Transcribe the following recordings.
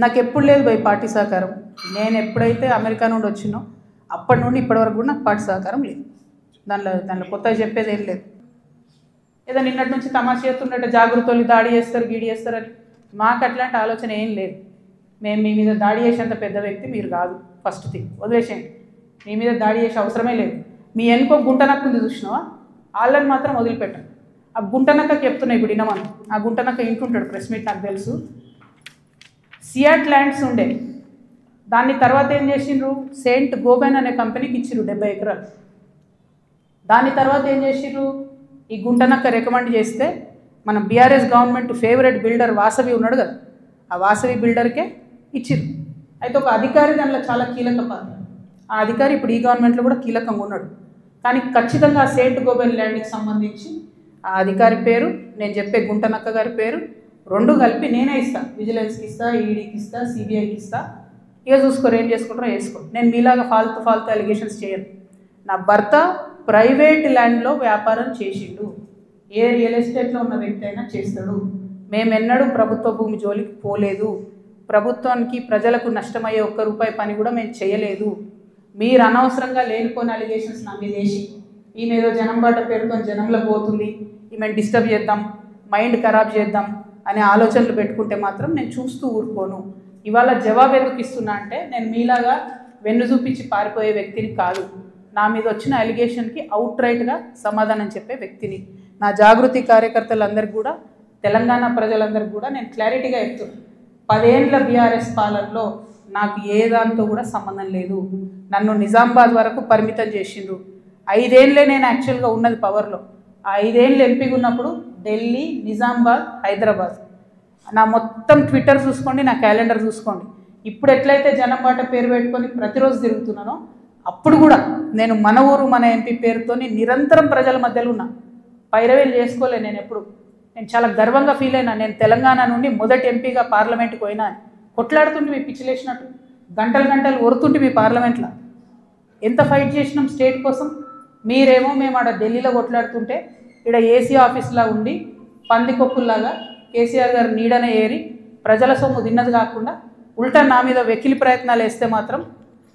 నాకు ఎప్పుడు లేదు భయ్ పార్టీ సహకారం. నేను ఎప్పుడైతే అమెరికా నుండి వచ్చినో అప్పటి నుండి ఇప్పటి వరకు కూడా నాకు పార్టీ సహకారం లేదు. దానిలో కొత్తగా చెప్పేది ఏం లేదు. ఏదో నిన్నటి నుంచి తమాషా చేస్తుంటే జాగృతలు దాడి చేస్తారు గీడి చేస్తారని మాకు అట్లాంటి ఆలోచన ఏం లేదు. మేము మీ మీద దాడి చేసేంత పెద్ద వ్యక్తి మీరు కాదు. ఫస్ట్ థింగ్ వదిలేసేయండి. మీ మీద దాడి చేసే అవసరమే లేదు. మీ వెనుకో గుంటనక్క ఉంది చూసినావా, వాళ్ళని మాత్రం వదిలిపెట్టండి. ఆ గుంటనక్కకి చెప్తున్నాయి ఇప్పుడు వినమని. ఆ గుంటనక్క ఇంటుంటాడు ప్రెస్ మీట్ నాకు తెలుసు. సియాట్ ల్యాండ్స్ ఉండే, దాన్ని తర్వాత ఏం చేసిండ్రు, సెయింట్ గోబెన్ అనే కంపెనీకి ఇచ్చిర్రు 70 ఎకరాలు. దాని తర్వాత ఏం చేసిర్రు, ఈ గుంటనక్క రికమెండ్ చేస్తే మన BRS government favourite builder Vasavi ఉన్నాడు కదా, ఆ వాసవి బిల్డర్కే ఇచ్చిర్రు. అయితే ఒక అధికారి దానిలో చాలా కీలక పాత్ర. ఆ అధికారి ఇప్పుడు ఈ గవర్నమెంట్లో కూడా కీలకంగా ఉన్నాడు. కానీ ఖచ్చితంగా ఆ సెయింట్ గోబెన్ ల్యాండ్కి సంబంధించి ఆ అధికారి పేరు, నేను చెప్పే గుంటనక్క గారి పేరు రెండు కలిపి నేనే ఇస్తాను. విజిలెన్స్కి ఇస్తా, ఈడీకి ఇస్తా, సిబిఐకి ఇస్తా. ఇక చూసుకోరు, ఏం చేసుకుంటారో వేసుకో. నేను మీలాగా ఫాల్తు అలిగేషన్స్ చేయను. నా భర్త ప్రైవేట్ ల్యాండ్లో వ్యాపారం చేసిండు. ఏ రియల్ ఎస్టేట్లో ఉన్న వ్యక్తి అయినా చేస్తాడు. మేమెన్నడూ ప్రభుత్వ భూమి జోలికి పోలేదు. ప్రభుత్వానికి ప్రజలకు నష్టమయ్యే ₹1 పని కూడా మేము చేయలేదు. మీరు అనవసరంగా లేనిపోయిన అలిగేషన్స్ నా మీద వేసి ఈమె ఏదో జనం బాట పేరుతో జనంలో పోతుంది, ఈమెను డిస్టర్బ్ చేద్దాం, మైండ్ ఖరాబ్ చేద్దాం అనే ఆలోచనలు పెట్టుకుంటే మాత్రం నేను చూస్తూ ఊరుకోను. ఇవాళ జవాబు ఎందుకు ఇస్తున్నా అంటే, నేను మీలాగా వెన్ను చూపించి పారిపోయే వ్యక్తిని కాదు. నా మీద వచ్చిన అలిగేషన్కి అవుట్ రైట్గా సమాధానం చెప్పే వ్యక్తిని. నా జాగృతి కార్యకర్తలందరికీ కూడా, తెలంగాణ ప్రజలందరికీ కూడా నేను క్లారిటీగా చెప్తున్నాను. 10 ఏళ్ళ బీఆర్ఎస్ పాలనలో నాకు ఏ దాంతో కూడా సంబంధం లేదు. నన్ను నిజామాబాద్ వరకు పరిమితం చేసిండ్రు. 5 ఏళ్ళే నేను యాక్చువల్గా ఉన్నది పవర్లో. ఆ 5 ఏళ్ళు ఎంపీగా ఉన్నప్పుడు ఢిల్లీ, నిజామాబాద్, హైదరాబాద్. నా మొత్తం ట్విట్టర్ చూసుకోండి, నా క్యాలెండర్ చూసుకోండి. ఇప్పుడు ఎట్లయితే జనం బాట పేరు పెట్టుకొని ప్రతిరోజు తిరుగుతున్నానో, అప్పుడు కూడా నేను మన ఊరు మన ఎంపీ పేరుతో నిరంతరం ప్రజల మధ్యలో ఉన్నా. పైరవేలు చేసుకోలే నేను ఎప్పుడు. నేను చాలా గర్వంగా ఫీల్ అయినా. నేను తెలంగాణ నుండి మొదటి ఎంపీగా పార్లమెంట్కి పోయినా. కొట్లాడుతుంటే మీ పిచ్చిలేసినట్టు గంటలు ఒరుతుంటే మీ పార్లమెంట్లో ఎంత ఫైట్ చేసినాం స్టేట్ కోసం. మీరేమో మేము ఆడ ఢిల్లీలో కొట్లాడుతుంటే ఇక్కడ ఏసీ ఆఫీస్లా ఉండి పందికొక్కుల్లాగా కేసీఆర్ గారు నీడనే ఏరి ప్రజల సొమ్ము తిన్నది కాకుండా ఉల్టా నా మీద వెకిలి ప్రయత్నాలు వేస్తే మాత్రం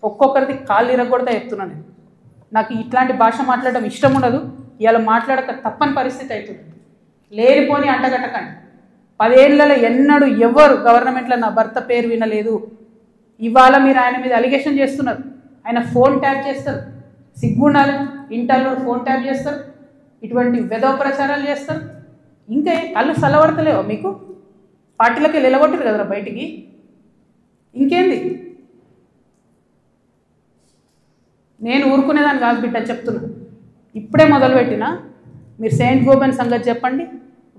ఒక్కొక్కరిది కాళ్ళు ఇరగొడతా చెప్తున్నాను. నాకు ఇట్లాంటి భాష మాట్లాడడం ఇష్టం ఉండదు. ఇవాళ మాట్లాడక తప్పని పరిస్థితి అవుతుంది. లేనిపోని అంటగట్టకండి. 10 ఏళ్లలో ఎన్నడూ ఎవరు గవర్నమెంట్లో నా భర్త పేరు వినలేదు. ఇవాళ మీరు ఆయన మీద అలిగేషన్ చేస్తున్నారు. ఆయన ఫోన్ ట్యాప్ చేస్తారు, సిగ్గుండాలి. ఇంటర్లో ఫోన్ ట్యాప్ చేస్తారు, ఇటువంటి వెధవ ప్రచారాలు చేస్తారు. ఇంకా కళ్ళు చల్లబడతలేవా మీకు? పార్టీలకి నిలగొట్టారు కదరా బయటికి. ఇంకేంది? నేను ఊరుకునేదాన్ని కాదు బిడ్డ, చెప్తున్నా. ఇప్పుడే మొదలుపెట్టినా. మీరు సెయింట్ గోబెన్ సంగతి చెప్పండి.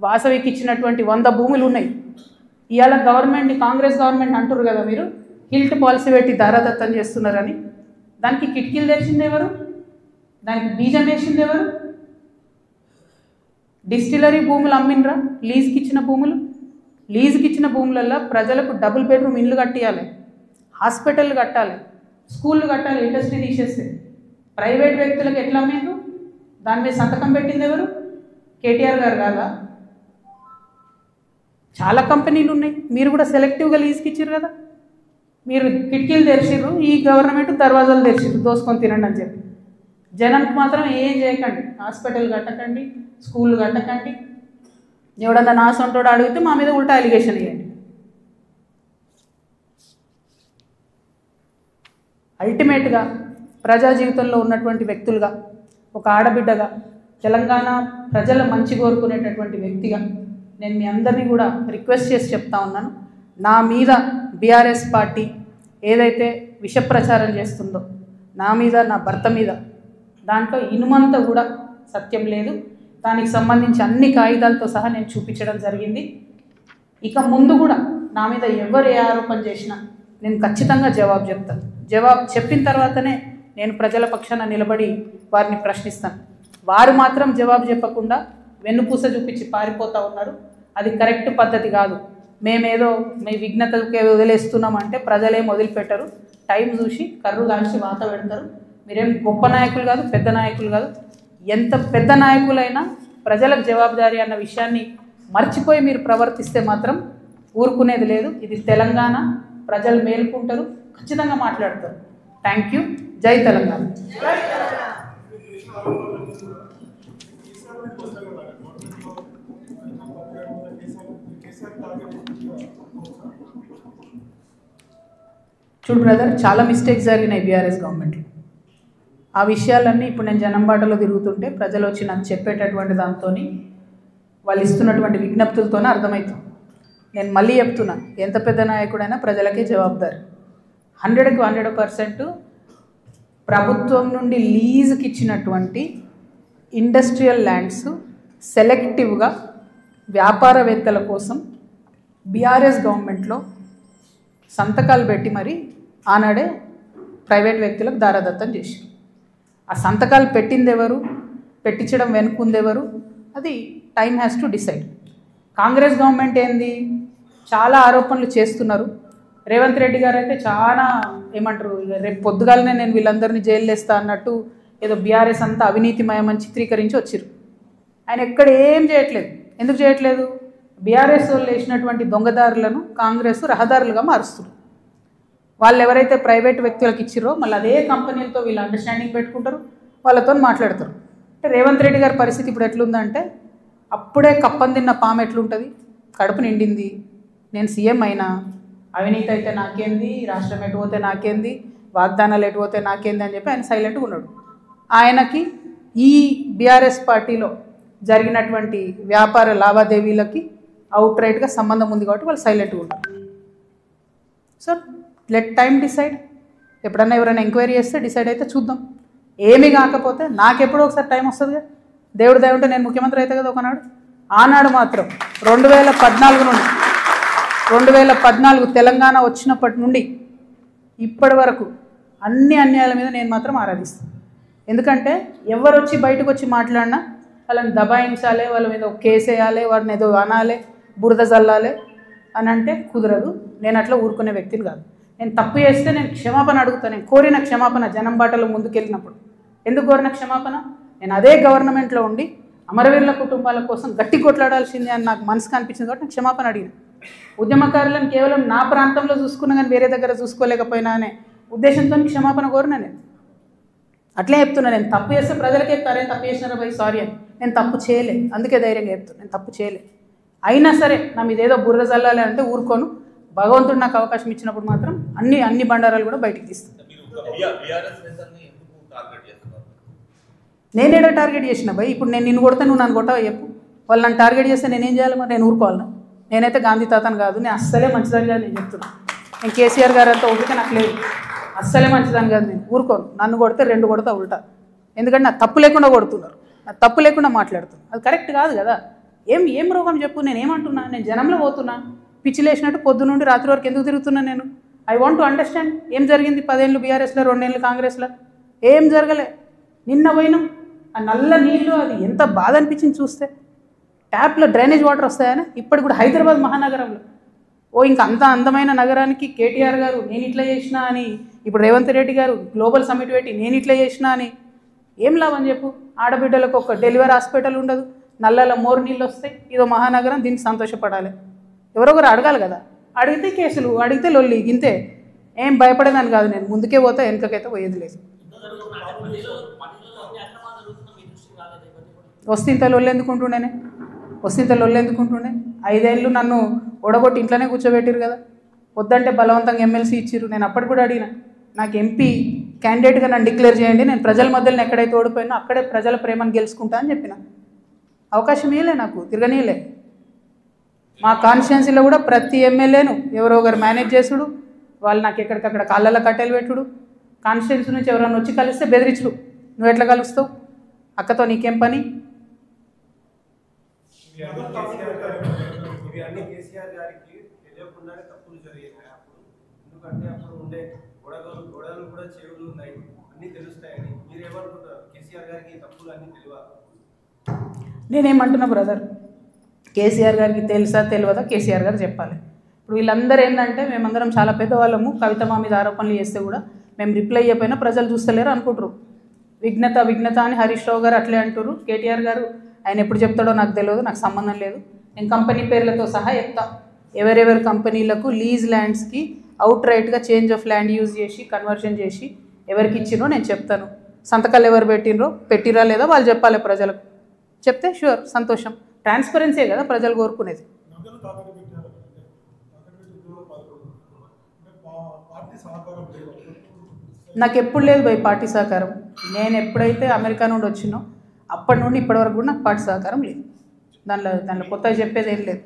వాసవికి ఇచ్చినటువంటి 100 భూములు ఉన్నాయి. ఇవాళ గవర్నమెంట్ని, కాంగ్రెస్ గవర్నమెంట్ అంటారు కదా మీరు, హిల్ట్ పాలసీ పెట్టి దారాదత్తం చేస్తున్నారని. దానికి కిటికీలు తెరిచింది ఎవరు? దానికి బీజం వేసింది ఎవరు? డిస్టిలరీ భూములు అమ్మినరా? లీజుకి ఇచ్చిన భూములు. లీజుకి ఇచ్చిన భూములలో ప్రజలకు డబుల్ బెడ్రూమ్ ఇల్లు కట్టియాలి, హాస్పిటల్ కట్టాలి, స్కూళ్ళు కట్టాలి. ఇండస్ట్రీ తీసేస్తే ప్రైవేట్ వ్యక్తులకు ఎట్లా అమ్మేందు? దాని మీద సంతకం పెట్టింది ఎవరు? కేటీఆర్ గారు కాదా? చాలా కంపెనీలు ఉన్నాయి. మీరు కూడా సెలెక్టివ్గా లీజుకి ఇచ్చారు కదా. మీరు కిటికీలు తెరిచిర్రు, ఈ గవర్నమెంట్ దర్వాజాలు తెరిచిర్రు దోసుకొని తినండి అని చెప్పి. జనానికి మాత్రం ఏం చేయకండి. హాస్పిటల్ కట్టకండి, స్కూళ్ళు కట్టకండి. ఎవడన్నా నా సొంతోడు అడిగితే మా మీద ఉల్టా అలిగేషన్ ఇవ్వండి. అల్టిమేట్గా ప్రజా జీవితంలో ఉన్నటువంటి వ్యక్తులుగా, ఒక ఆడబిడ్డగా, తెలంగాణ ప్రజల మంచి కోరుకునేటటువంటి వ్యక్తిగా నేను మీ అందరినీ కూడా రిక్వెస్ట్ చేసి చెప్తా ఉన్నాను. నా మీద బీఆర్ఎస్ పార్టీ ఏదైతే విష ప్రచారం చేస్తుందో నా మీద, నా భర్త మీద, దాంట్లో ఇనుమంతా కూడా సత్యం లేదు. దానికి సంబంధించి అన్ని కాగితాలతో సహా నేను చూపించడం జరిగింది. ఇక ముందు కూడా నా మీద ఎవరు ఏ ఆరోపణ చేసినా నేను ఖచ్చితంగా జవాబు చెప్తాను. జవాబు చెప్పిన తర్వాతనే నేను ప్రజల పక్షాన నిలబడి వారిని ప్రశ్నిస్తాను. వారు మాత్రం జవాబు చెప్పకుండా వెన్నుపూస చూపించి పారిపోతూ ఉన్నారు. అది కరెక్ట్ పద్ధతి కాదు. మేమేదో మీ విఘ్నతకే వదిలేస్తున్నామంటే ప్రజలేం వదిలిపెట్టరు. టైం చూసి కర్రు కాల్చి వాత పెడతారు. మీరేం గొప్ప నాయకులు కాదు, పెద్ద నాయకులు కాదు. ఎంత పెద్ద నాయకులైనా ప్రజలకు జవాబుదారీ అన్న విషయాన్ని మర్చిపోయి మీరు ప్రవర్తిస్తే మాత్రం ఊరుకునేది లేదు. ఇది తెలంగాణ, ప్రజలు మేలుకుంటారు, ఖచ్చితంగా మాట్లాడతారు. Thank you. జై తెలంగాణ. చూడు బ్రదర్, చాలా మిస్టేక్స్ జరిగినాయి బీఆర్ఎస్ గవర్నమెంట్లో. ఆ విషయాలన్నీ ఇప్పుడు నేను జనం బాటలో తిరుగుతుంటే ప్రజలు వచ్చి నాకు చెప్పేటటువంటి దాంతో వాళ్ళు ఇస్తున్నటువంటి విజ్ఞప్తులతోనే అర్థమవుతుంది. నేను మళ్ళీ చెప్తున్నా, ఎంత పెద్ద నాయకుడైనా ప్రజలకే జవాబుదారి. 100కి 100% ప్రభుత్వం నుండి లీజుకి ఇచ్చినటువంటి ఇండస్ట్రియల్ ల్యాండ్స్ సెలెక్టివ్గా వ్యాపారవేత్తల కోసం బీఆర్ఎస్ గవర్నమెంట్లో సంతకాలు పెట్టి మరి ఆనాడే ప్రైవేట్ వ్యక్తులకు దారాదత్తం చేసి, ఆ సంతకాలు పెట్టింది ఎవరు, పెట్టించడం వెనుకుందెవరు, అది time has to decide. Congress government ఏంది, చాలా ఆరోపణలు చేస్తున్నారు. రేవంత్ రెడ్డి గారు అయితే చాలా ఏమంటారు, రేపు పొద్దుగాలనే నేను వీళ్ళందరినీ జైలు వేస్తా అన్నట్టు ఏదో బీఆర్ఎస్ అంతా అవినీతిమయమని చిత్రీకరించి వచ్చిరు. ఆయన ఎక్కడ ఏం చేయట్లేదు. ఎందుకు చేయట్లేదు? బీఆర్ఎస్ వాళ్ళు వేసినటువంటి దొంగదారులను కాంగ్రెస్ రహదారులుగా మారుస్తున్నారు. వాళ్ళు ఎవరైతే ప్రైవేట్ వ్యక్తులకు ఇచ్చిరో మళ్ళీ అదే కంపెనీలతో వీళ్ళు అండర్స్టాండింగ్ పెట్టుకుంటారు, వాళ్ళతో మాట్లాడతారు. అంటే రేవంత్ రెడ్డి గారి పరిస్థితి ఇప్పుడు ఎట్లుందంటే, అప్పుడే కప్పం తిన్న పాము ఎట్లుంటుంది, కడుపు నిండింది, నేను సీఎం అయినా, అవినీతి అయితే నాకేంది, రాష్ట్రం ఎటు పోతే నాకేంది, వాగ్దానాలు ఎటు పోతే నాకేంది అని చెప్పి ఆయన సైలెంట్గా ఉన్నాడు. ఆయనకి ఈ బీఆర్ఎస్ పార్టీలో జరిగినటువంటి వ్యాపార లావాదేవీలకి అవుట్ రైట్గా సంబంధం ఉంది కాబట్టి వాళ్ళు సైలెంట్గా ఉన్నారు. So let time decide. ఎప్పుడన్నా ఎవరైనా ఎంక్వైరీ చేస్తే డిసైడ్ అయితే చూద్దాం. ఏమీ కాకపోతే నాకెప్పుడో ఒకసారి టైం వస్తుందిగా, దేవుడు దయ ఉంటే నేను ముఖ్యమంత్రి అవుతా కదా ఒకనాడు. ఆనాడు మాత్రం 2014 నుండి 2014 తెలంగాణ వచ్చినప్పటి నుండి ఇప్పటి వరకు అన్ని అన్యాయాల మీద నేను మాత్రం ఆరాధిస్తాను. ఎందుకంటే ఎవరు వచ్చి బయటకు వచ్చి మాట్లాడినా వాళ్ళని దబాయించాలి, వాళ్ళ మీద ఒక కేసు వేయాలి, వాడిని ఏదో అనాలి, బురద జల్లాలి అని అంటే కుదరదు. నేను అట్లా ఊరుకునే వ్యక్తిని కాదు. నేను తప్పు చేస్తే నేను క్షమాపణ అడుగుతాను. నేను కోరిన క్షమాపణ జనం బాటలో ముందుకెళ్ళినప్పుడు ఎందుకు కోరిన క్షమాపణ? నేను అదే గవర్నమెంట్లో ఉండి అమరవీరుల కుటుంబాల కోసం గట్టి కొట్లాడాల్సిందే అని నాకు మనసుకు అనిపించింది కాబట్టి నేను క్షమాపణ అడిగిన. ఉద్యమకారులను కేవలం నా ప్రాంతంలో చూసుకున్నా కానీ వేరే దగ్గర చూసుకోలేకపోయినా అనే ఉద్దేశంతో క్షమాపణ కోరిన. అట్లే చెప్తున్నా, నేను తప్పు చేస్తే ప్రజలకే చెప్తారే తప్పు చేసినారా భయ్ సారీ అని. నేను తప్పు చేయలే, అందుకే ధైర్యంగా చెప్తాను, నేను తప్పు చేయలే. అయినా సరే నా మీద ఏదో బుర్ర చల్లాలి అంటే ఊరుకోను. భగవంతుడు నాకు అవకాశం ఇచ్చినప్పుడు మాత్రం అన్ని బండారాలు కూడా బయటికి తీస్తాను. నేనేడో టార్గెట్ చేసిన భయ్. ఇప్పుడు నేను నిన్ను కొడితే నువ్వు నన్ను కొట్టవా చెప్పు. వాళ్ళు నన్ను టార్గెట్ చేస్తే నేనేం చేయాలి మరి? నేను ఊరుకోవాలను? నేనైతే గాంధీ తాతను కాదు, నేను అస్సలే మంచిదని కాదు నేను చెప్తున్నాను. నేను కేసీఆర్ గారు అంతా ఓపిక నాకు లేదు, అస్సలే మంచిదని కాదు. నేను ఊరుకోను. నన్ను కొడితే 2 కొడతా ఉల్టా. ఎందుకంటే నాకు తప్పు లేకుండా కొడుతున్నారు, నాకు తప్పు లేకుండా మాట్లాడుతున్నారు. అది కరెక్ట్ కాదు కదా. ఏం రోగం చెప్పు? నేను ఏమంటున్నా? నేను జనంలో పోతున్నా, పిచ్చి లేచినట్టు పొద్దు నుండి రాత్రి వరకు ఎందుకు తిరుగుతున్నా నేను? ఐ వాంట్ టు అండర్స్టాండ్ ఏం జరిగింది. 10 ఏళ్ళు బీఆర్ఎస్లో, 2 ఏళ్ళు కాంగ్రెస్లో ఏం జరగలే. నిన్న పోయినాం, ఆ నల్ల నీళ్ళు అది ఎంత బాధ అనిపించింది చూస్తే. ట్యాప్లో డ్రైనేజ్ వాటర్ వస్తాయని ఇప్పటికి కూడా హైదరాబాద్ మహానగరంలో ఇంకా అంత అందమైన నగరానికి కేటీఆర్ గారు నేను ఇట్లా చేసినా అని, ఇప్పుడు రేవంత్ రెడ్డి గారు గ్లోబల్ సమ్మిట్ పెట్టి నేను ఇట్లా చేసినా అని ఏం లాభం చెప్పు? ఆడబిడ్డలకు ఒక డెలివరీ హాస్పిటల్ ఉండదు, నల్లలో మోరు నీళ్ళు వస్తాయి, ఇదో మహానగరం, దీనికి సంతోషపడాలి. ఎవరొకరు అడగాలి కదా. అడిగితే కేసులు, అడిగితే లొల్లి, ఇంతే. ఏం భయపడేదాన్ని కాదు నేను. ముందుకే పోతా, వెనుకకైతే పోయేది లేదు. వస్తే లొల్లెందుకుంటుండేనే, వస్తే లొల్లెందుకుంటుండే? 5 ఏళ్ళు నన్ను ఓడగొట్టి ఇంట్లోనే కూర్చోబెట్టిరు కదా. వద్దంటే బలవంతంగా ఎమ్మెల్సీ ఇచ్చిరు. నేను అప్పటి కూడా అడిగిన, నాకు ఎంపీ క్యాండిడేట్గా నన్ను డిక్లేర్ చేయండి, నేను ప్రజల మధ్యలో ఎక్కడైతే ఓడిపోయినా అక్కడే ప్రజల ప్రేమను గెలుచుకుంటా అని చెప్పిన. అవకాశం ఇవ్వలే నాకు, తిరగనీయలే. మా కాన్స్టిట్యున్సీలో కూడా ప్రతి ఎమ్మెల్యేను ఎవరో ఒకరు మేనేజ్ చేసుడు, వాళ్ళు నాకు ఎక్కడికక్కడ కాళ్ళల్లో కట్టెలు పెట్టుడు, కాన్స్టిట్యున్సీ నుంచి ఎవరైనా వచ్చి కలిస్తే బెదిరించుడు. నువ్వు ఎట్లా కలుస్తావు? అక్కతో నీకేం పని? నేనేమంటున్నా బ్రదర్, కేసీఆర్ గారికి తెలుసా తెలియదా కేసీఆర్ గారు చెప్పాలి. ఇప్పుడు వీళ్ళందరూ ఏంటంటే మేమందరం చాలా పెద్దవాళ్ళము, కవిత మా మీద ఆరోపణలు చేస్తే కూడా మేము రిప్లై అయిపోయినా ప్రజలు చూస్తలేరు అనుకుంటారు. విఘ్నత అని హరీష్ రావు గారు అట్లే అంటారు. కేటీఆర్ గారు ఆయన ఎప్పుడు చెప్తాడో నాకు తెలియదు, నాకు సంబంధం లేదు. నేను కంపెనీ పేర్లతో సహా చెప్తా, ఎవరెవరి కంపెనీలకు లీజ్ ల్యాండ్స్కి అవుట్ రైట్గా చేంజ్ ఆఫ్ ల్యాండ్ యూజ్ చేసి కన్వర్షన్ చేసి ఎవరికి ఇచ్చినో నేను చెప్తాను. సంతకాలు ఎవరు పెట్టిరా లేదా వాళ్ళు చెప్పాలి ప్రజలకు. చెప్తే షూర్ సంతోషం. ట్రాన్స్పరెన్సీ కదా ప్రజలు కోరుకునేది. నాకు ఎప్పుడు లేదు భయ్ పార్టీ సహకారం. నేను ఎప్పుడైతే అమెరికా నుండి వచ్చినో అప్పటి నుండి ఇప్పటి వరకు కూడా నాకు పార్టీ సహకారం లేదు. దాంట్లో కొత్తగా చెప్పేది ఏం లేదు.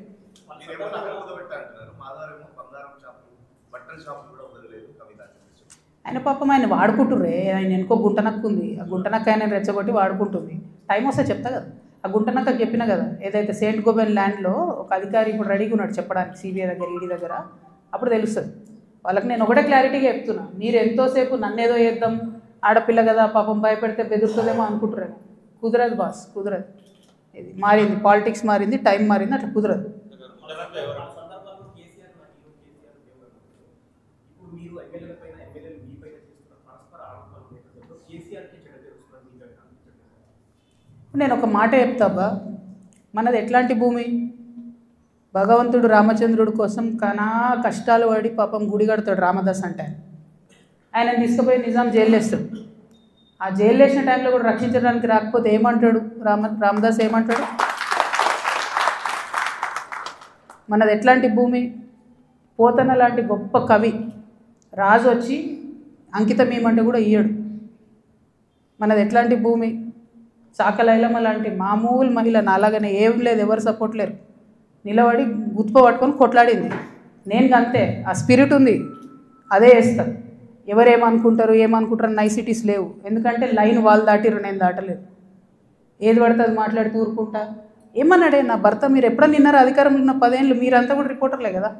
ఆయన పాపం ఆయన వాడుకుంటుర్రే. ఆయన ఎనుకో గుంటనక్క ఉంది. ఆ గుంటనక్క ఆయన రెచ్చగొట్టి వాడుకుంటుంది. టైం వస్తే చెప్తా కదా. ఆ గుంటనక్క చెప్పినా కదా, ఏదైతే సెయింట్ గోబెన్ ల్యాండ్లో ఒక అధికారి ఇప్పుడు రెడీగా ఉన్నాడు చెప్పడానికి సిబిఐ దగ్గర ఈడీ దగ్గర. అప్పుడు తెలుస్తుంది వాళ్ళకి. నేను ఒకటే క్లారిటీగా చెప్తున్నా, మీరు ఎంతోసేపు నన్నేదో చేద్దాం, ఆడపిల్ల కదా పాపం భయపెడితే బెదురుతుందేమో అనుకుంటురేమో. కుదరదు బాస్, కుదరదు. ఇది మారింది, పాలిటిక్స్ మారింది, టైం మారింది, అట్లా కుదరదు. నేను ఒక మాట చెప్తాబా, మనది ఎట్లాంటి భూమి? భగవంతుడు రామచంద్రుడి కోసం కనా కష్టాలు పడి పాపం గుడి కడతాడు రామదాస్ అంటే. ఆయన తీసుకుపోయి నిజాం జైలు వేస్తాడు. ఆ జైలు వేసిన టైంలో కూడా రక్షించడానికి రాకపోతే ఏమంటాడు రామదాస్? ఏమంటాడు? మనది ఎట్లాంటి భూమి? పోతన లాంటి గొప్ప కవి రాజు వచ్చి అంకితం ఏమంటే కూడా ఇయ్యడు. మనది ఎట్లాంటి భూమి? చాకలైలమ్మ లాంటి మామూలు మహిళ నాలాగానే ఏం లేదు, ఎవరు సపోర్ట్ లేరు, నిలబడి గుత్ప పట్టుకొని కొట్లాడింది. నేను అంతే, ఆ స్పిరిట్ ఉంది, అదే వేస్తాను. ఏమనుకుంటారు నైసిటీస్ లేవు. ఎందుకంటే లైన్ వాళ్ళు దాటిరు, నేను దాటలేదు. ఏది పడితే అది మాట్లాడి ఊరుకుంటా. ఏమన్నాడే నా భర్త, మీరు ఎప్పుడన్నా నిన్నారా? అధికారంలో ఉన్న 10 ఏళ్ళు మీరంతా కూడా రిపోర్టర్లే కదా,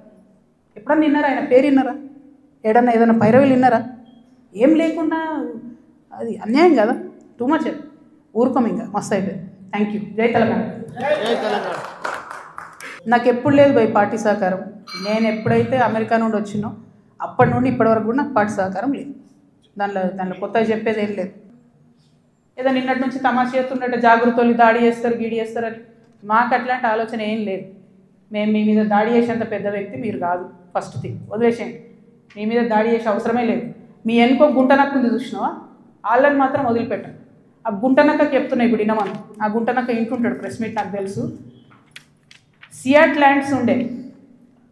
ఎప్పుడన్నా నిన్నారా? ఆయన పేరు విన్నారా? ఏదైనా పైరవీలు విన్నారా? ఏం లేకుండా అది అన్యాయం కదా, టూ మచ్. ఊరుకోం, ఇంకా మస్తు అయిపోయింది. Thank you. జై తెలంగాణ. నాకు ఎప్పుడు లేదు భయ్ పార్టీ సహకారం. నేను ఎప్పుడైతే అమెరికా నుండి వచ్చినో అప్పటి నుండి ఇప్పటి వరకు కూడా నాకు పార్టీ సహకారం లేదు. దాంట్లో కొత్తగా చెప్పేది ఏం లేదు. ఏదో నిన్నటి నుంచి తమాషా చేస్తుంటే జాగృతలు దాడి చేస్తారు, గీడి చేస్తారని. మాకు అట్లాంటి ఆలోచన ఏం లేదు. మేము మీ మీద దాడి చేసేంత పెద్ద వ్యక్తి మీరు కాదు. ఫస్ట్ థింగ్ వదిలేసేయండి. మీ మీద దాడి చేసే అవసరమే లేదు. మీ ఎనుకో గుంటనక్క ఉంది చూసినావా, వాళ్ళని మాత్రం వదిలిపెట్టండి. ఆ గుంటనక్కకి చెప్తున్నా ఇప్పుడు వినమని. ఆ గుంటనక్క ఇంటుంటాడు, ప్రెస్ మీట్ నాకు తెలుసు. సియాట్ ల్యాండ్స్ ఉండే,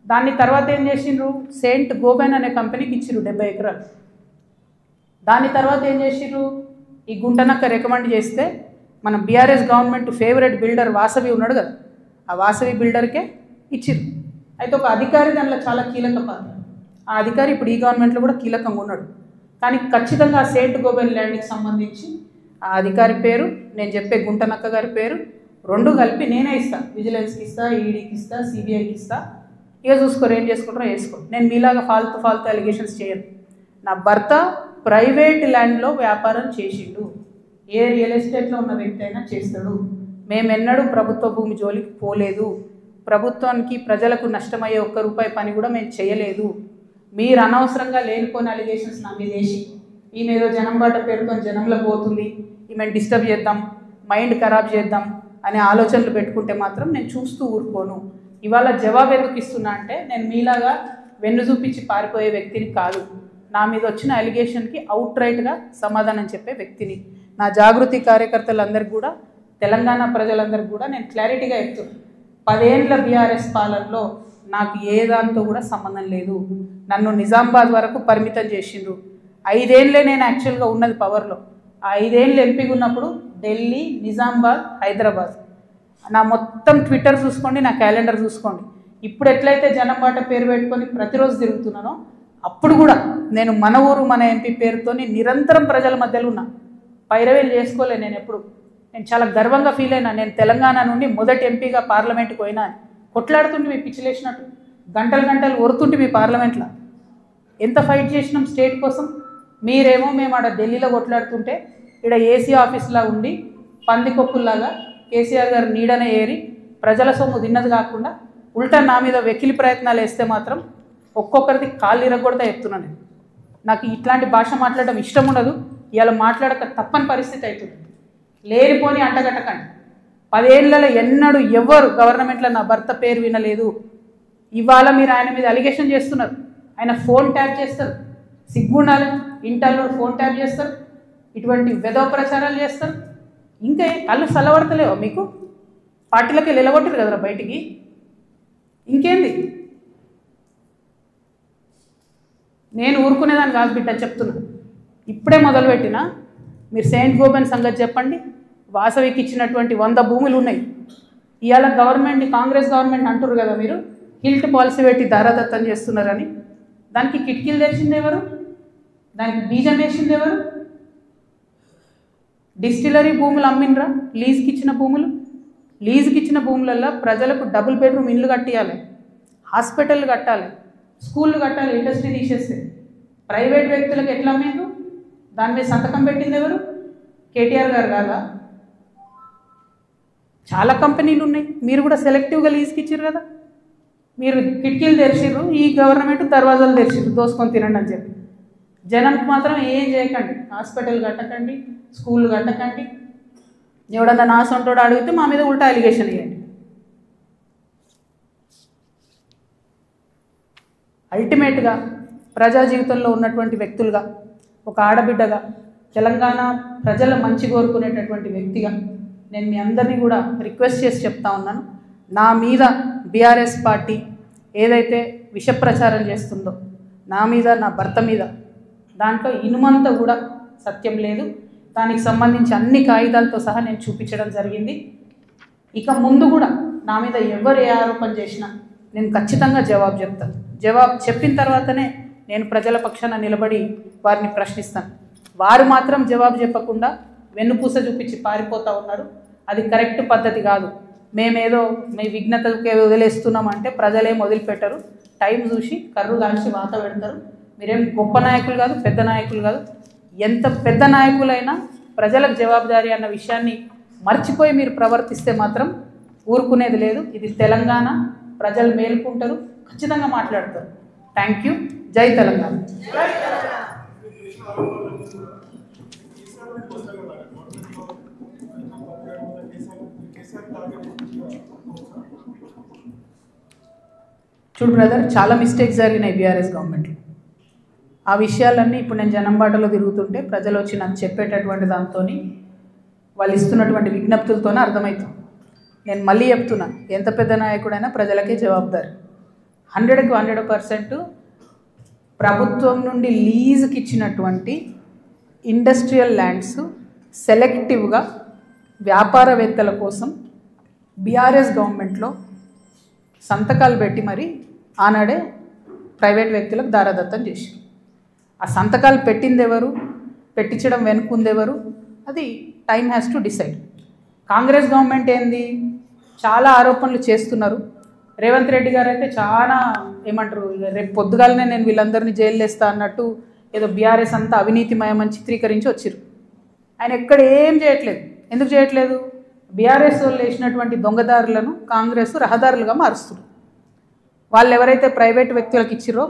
దాన్ని తర్వాత ఏం చేసిండ్రు, సెయింట్ గోబెన్ అనే కంపెనీకి ఇచ్చిర్రు 70 ఎకరాలు. దాని తర్వాత ఏం చేసిర్రు, ఈ గుంటనక్క రికమెండ్ చేస్తే మన BRS government favourite builder Vasavi ఉన్నాడు కదా, ఆ వాసవి బిల్డర్కే ఇచ్చిర్రు. అయితే ఒక అధికారి దానిలో చాలా కీలక పాత్ర. ఆ అధికారి ఇప్పుడు ఈ గవర్నమెంట్లో కూడా కీలకంగా ఉన్నాడు. కానీ ఖచ్చితంగా ఆ సెయింట్ గోబెన్ ల్యాండ్కి సంబంధించి ఆ అధికారి పేరు, నేను చెప్పే గుంటనక్క గారి పేరు రెండు కలిపి నేనే ఇస్తాను. విజిలెన్స్కి ఇస్తా, ఈడీకి ఇస్తా, సిబిఐకి ఇస్తా. ఇక చూసుకోరు, ఏం చేసుకుంటారో వేసుకో. నేను మీలాగా ఫాల్తు అలిగేషన్స్ చేయను. నా భర్త ప్రైవేట్ ల్యాండ్లో వ్యాపారం చేసిండు. ఏ రియల్ ఎస్టేట్లో ఉన్న వ్యక్తి అయినా చేస్తాడు. మేమెన్నడూ ప్రభుత్వ భూమి జోలికి పోలేదు. ప్రభుత్వానికి ప్రజలకు నష్టమయ్యే ₹1 పని కూడా మేము చేయలేదు. మీరు అనవసరంగా లేనిపోయిన అలిగేషన్స్ నా మీద వేసి ఈమె ఏదో జనం బాట పేరుతో జనంలో పోతుంది, ఈమెను డిస్టర్బ్ చేద్దాం, మైండ్ ఖరాబ్ చేద్దాం అనే ఆలోచనలు పెట్టుకుంటే మాత్రం నేను చూస్తూ ఊరుకోను. ఇవాళ జవాబు ఎందుకు ఇస్తున్నా అంటే, నేను మీలాగా వెన్ను చూపించి పారిపోయే వ్యక్తిని కాదు. నా మీద వచ్చిన అలిగేషన్కి అవుట్ రైట్గా సమాధానం చెప్పే వ్యక్తిని. నా జాగృతి కార్యకర్తలందరికీ కూడా, తెలంగాణ ప్రజలందరికీ కూడా నేను క్లారిటీగా చెప్తున్నాను. 10 ఏళ్ళ బీఆర్ఎస్ పాలనలో నాకు ఏ దాంతో కూడా సంబంధం లేదు. నన్ను నిజామాబాద్ వరకు పరిమితం చేసిండ్రు. 5 ఏళ్ళే నేను యాక్చువల్గా ఉన్నది పవర్లో. ఆ 5 ఏళ్ళు ఎంపీగా ఉన్నప్పుడు ఢిల్లీ, నిజామాబాద్, హైదరాబాద్. నా మొత్తం ట్విట్టర్ చూసుకోండి, నా క్యాలెండర్ చూసుకోండి. ఇప్పుడు ఎట్లయితే జనం బాట పేరు పెట్టుకొని ప్రతిరోజు తిరుగుతున్నానో, అప్పుడు కూడా నేను మన ఊరు మన ఎంపీ పేరుతో నిరంతరం ప్రజల మధ్యలో ఉన్నా. పైరవేలు చేసుకోలే నేను ఎప్పుడు. నేను చాలా గర్వంగా ఫీల్ అయినా. నేను తెలంగాణ నుండి మొదటి ఎంపీగా పార్లమెంట్కి పోయినా. కొట్లాడుతుంటే మీ పిచ్చిలేసినట్టు గంటలు ఒరుతుంటే మీ పార్లమెంట్లో ఎంత ఫైట్ చేసినాం స్టేట్ కోసం. మీరేమో మేము ఆడ ఢిల్లీలో కొట్లాడుతుంటే ఇక్కడ ఏసీ ఆఫీస్లా ఉండి పందికొప్పుల్లాగా కేసీఆర్ గారు నీడనే ఏరి ప్రజల సొమ్ము తిన్నది కాకుండా ఉల్టా నా మీద వెకిలి ప్రయత్నాలు వేస్తే మాత్రం ఒక్కొక్కరిది కాళ్ళు ఇరగొడతా చెప్తున్నాను. నాకు ఇట్లాంటి భాష మాట్లాడడం ఇష్టం ఉండదు. ఇలా మాట్లాడక తప్పని పరిస్థితి అవుతుంది. లేనిపోని అంటగట్టకండి. 10 ఏళ్లలో ఎన్నడూ ఎవరు గవర్నమెంట్లో నా భర్త పేరు వినలేదు. ఇవాళ మీరు ఆయన మీద అలిగేషన్ చేస్తున్నారు. ఆయన ఫోన్ ట్యాప్ చేస్తారు, సిగ్గుండాలి, ఇంటర్లో ఫోన్ ట్యాప్ చేస్తారు, ఇటువంటి వెధవ ప్రచారాలు చేస్తారు. ఇంకా కళ్ళు చల్లబడతలేవా మీకు? పార్టీలకి నిలగొట్టారు కదరా బయటికి, ఇంకేంది? నేను ఊరుకునేదాన్ని కాదు బిడ్డ, చెప్తున్నా. ఇప్పుడే మొదలుపెట్టినా. మీరు సెయింట్ గోబెన్ సంగతి చెప్పండి. వాసవికి ఇచ్చినటువంటి 100 భూములు ఉన్నాయి. ఇవాళ గవర్నమెంట్, కాంగ్రెస్ గవర్నమెంట్ అంటున్నారు కదా మీరు, హిల్ట్ పాలసీ పెట్టి దారాదత్తం చేస్తున్నారని. దానికి కిటికీలు తెరిచింది ఎవరు? దానికి బీజం వేసింది ఎవరు? డిస్టిలరీ భూములు అమ్మినరా? లీజుకి ఇచ్చిన భూములు. లీజుకి ఇచ్చిన భూములల్లో ప్రజలకు డబుల్ బెడ్రూమ్ ఇండ్లు కట్టియాలి, హాస్పిటల్ కట్టాలి, స్కూళ్ళు కట్టాలి. ఇండస్ట్రీ తీసేస్తే ప్రైవేట్ వ్యక్తులకు ఎట్లా అమ్మేందు? దాని మీద సంతకం పెట్టింది ఎవరు? కేటీఆర్ గారు కాదా? చాలా కంపెనీలు ఉన్నాయి, మీరు కూడా సెలెక్టివ్గా లీజుకి ఇచ్చారు కదా. మీరు కిటికీలు తెరిచిర్రు, ఈ గవర్నమెంట్ దర్వాజాలు తెరిచిర్రు దోసుకొని తినండి అని చెప్పి. జనానికి మాత్రం ఏం చేయకండి, హాస్పిటల్ కట్టకండి, స్కూల్ కట్టకండి. ఎవడన్నా నా సొంటోడు అడిగితే మా మీద ఉల్టా అలిగేషన్ ఇవ్వండి. అల్టిమేట్గా ప్రజా జీవితంలో ఉన్నటువంటి వ్యక్తులుగా, ఒక ఆడబిడ్డగా, తెలంగాణ ప్రజల మంచి కోరుకునేటటువంటి వ్యక్తిగా నేను మీ అందరినీ కూడా రిక్వెస్ట్ చేసి చెప్తా ఉన్నాను. నా మీద బీఆర్ఎస్ పార్టీ ఏదైతే విష ప్రచారం చేస్తుందో, నా మీద, నా భర్త మీద, దాంట్లో ఇనుమంతా కూడా సత్యం లేదు. దానికి సంబంధించి అన్ని కాగితాలతో సహా నేను చూపించడం జరిగింది. ఇక ముందు కూడా నా మీద ఎవరు ఏ ఆరోపణ చేసినా నేను ఖచ్చితంగా జవాబు చెప్తాను. జవాబు చెప్పిన తర్వాతనే నేను ప్రజల పక్షాన నిలబడి వారిని ప్రశ్నిస్తాను. వారు మాత్రం జవాబు చెప్పకుండా వెన్నుపూస చూపించి పారిపోతూ ఉన్నారు. అది కరెక్ట్ పద్ధతి కాదు. మేమేదో మీ విఘ్నతకే వదిలేస్తున్నామంటే ప్రజలేం వదిలిపెట్టరు. టైం చూసి కర్రు కాల్చి వాత పెడతారు. మీరేం గొప్ప నాయకులు కాదు, పెద్ద నాయకులు కాదు. ఎంత పెద్ద నాయకులైనా ప్రజలకు జవాబుదారీ అన్న విషయాన్ని మర్చిపోయి మీరు ప్రవర్తిస్తే మాత్రం ఊరుకునేది లేదు. ఇది తెలంగాణ, ప్రజలు మేలుకుంటారు, ఖచ్చితంగా మాట్లాడతారు. Thank you. జై తెలంగాణ. చూడు బ్రదర్, చాలా మిస్టేక్స్ జరిగినాయి బీఆర్ఎస్ గవర్నమెంట్లో. ఆ విషయాలన్నీ ఇప్పుడు నేను జనంబాటలో తిరుగుతుంటే ప్రజలు వచ్చి నాకు చెప్పేటటువంటి దాంతో, వాళ్ళు ఇస్తున్నటువంటి విజ్ఞప్తులతోనే అర్థమవుతుంది. నేను మళ్ళీ చెప్తున్నా, ఎంత పెద్ద నాయకుడైనా ప్రజలకే జవాబుదారు. 100కి 100% ప్రభుత్వం నుండి లీజుకి ఇచ్చినటువంటి ఇండస్ట్రియల్ ల్యాండ్స్ సెలెక్టివ్గా వ్యాపారవేత్తల కోసం బీఆర్ఎస్ గవర్నమెంట్లో సంతకాలు పెట్టి మరి ఆనాడే ప్రైవేట్ వ్యక్తులకు దారాదత్తం చేశారు. ఆ సంతకాలు పెట్టింది ఎవరు, పెట్టించడం వెనుకుందెవరు, అది time has to decide. Congress government ఏంది, చాలా ఆరోపణలు చేస్తున్నారు. రేవంత్ రెడ్డి గారు అయితే చాలా ఏమంటారు, రేపు పొద్దుగాలనే నేను వీళ్ళందరినీ జైలు వేస్తా అన్నట్టు ఏదో బీఆర్ఎస్ అంతా అవినీతిమయమని చిత్రీకరించి వచ్చారు. ఆయన ఎక్కడ ఏం చేయట్లేదు. ఎందుకు చేయట్లేదు? బీఆర్ఎస్ వాళ్ళు వేసినటువంటి దొంగదారులను కాంగ్రెస్ రహదారులుగా మారుస్తున్నారు. వాళ్ళు ఎవరైతే ప్రైవేట్ వ్యక్తులకు ఇచ్చిరో